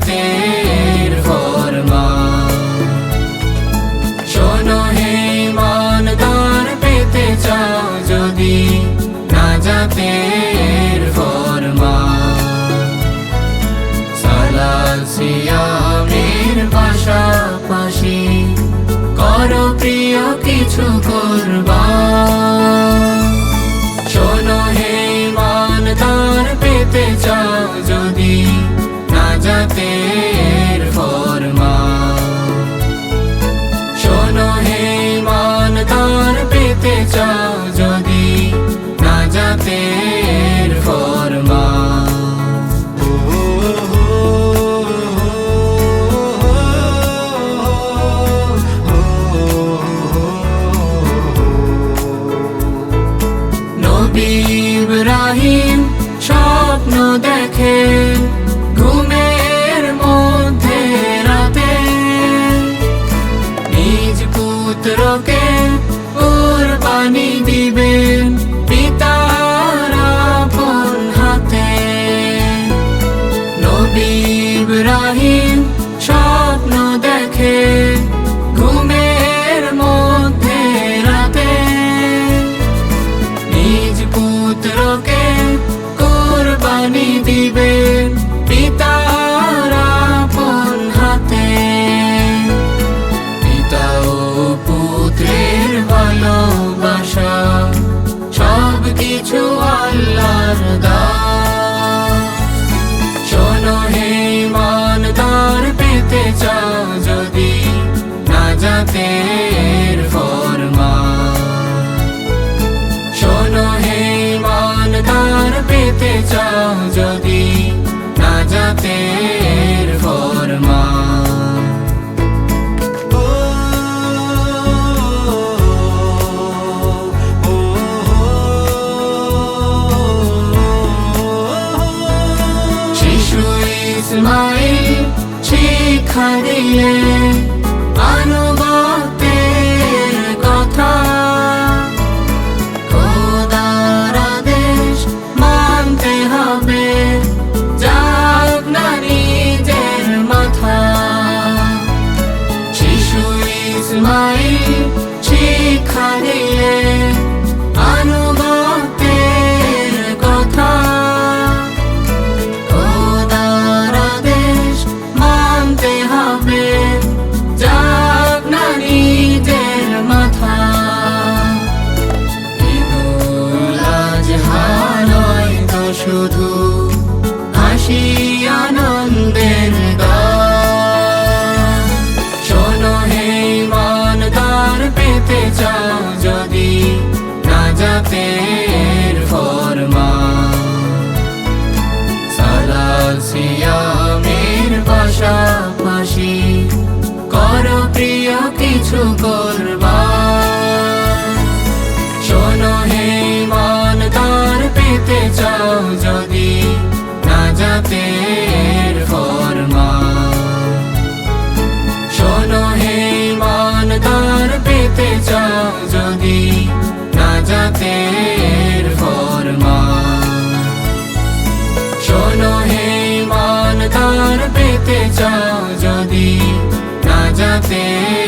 নাজাতের ফরমান। শোনো হে ইমানদার, পেতে চাও যদি নাজাতের ফরমান। সালাত সিয়ামের পাশাপাশি করো প্রিয় কিছু কুরবান। শোনো হে ইমানদার, পেতে চাও যদি নাজাতের ফরমান। শোনো হে ইমানদার, পেতে চাও যদি নাজাতের ফরমান। নবী ইব্রাহিম স্বপ্ন দেখে ঘুমের মধ্যে রাতে, নিজ পুত্রকে কুরবানি দিবেন পিতার আপন হাতে। নবী ইব্রাহিম স্বপ্ন দেখে ঘুমের মধ্যে রাতে, নিজ পুত্রকে কুরবানি দিবেন পিতার আপন হাতে। পিতা ও পুত্রের ভালোবাসা সব কিছু আল্লাহর দান। শোনো হে ইমানদার, পেতে চাও যদি নাজাতের ফরমান। শোনো হে ইমানদার, পেতে চাও যদি নাজাতের ফরমান। শিশু ইসমাইল শিক্ষা দিলে আনুগত্যের কথা, খোদার আদেশ মানতে হবে যাক না নিজের মাথা। শিশু ইসমাইল শিক্ষা দিলে আনুগত্যের কথা, খোদার আদেশ মানতে হবে যাক না নিজের মাথা। ঈদুল আজহা নয় তো শুধু হাসি আনন্দের গান। শোনো হে ইমানদার, পেতে চাও যদি নাজাতের ফরমান। সালাত সিয়ামের পাশাপাশি করো প্রিয় কিছু কুরবান। শোনো হে ইমানদার, পেতে চাও যদি নাজাতের ফরমান। শোনো হে ইমানদার, পেতে চাও যদি নাজাতের ফরমান। শোনো হে ইমানদার, পেতে চাও যদি নাজাতের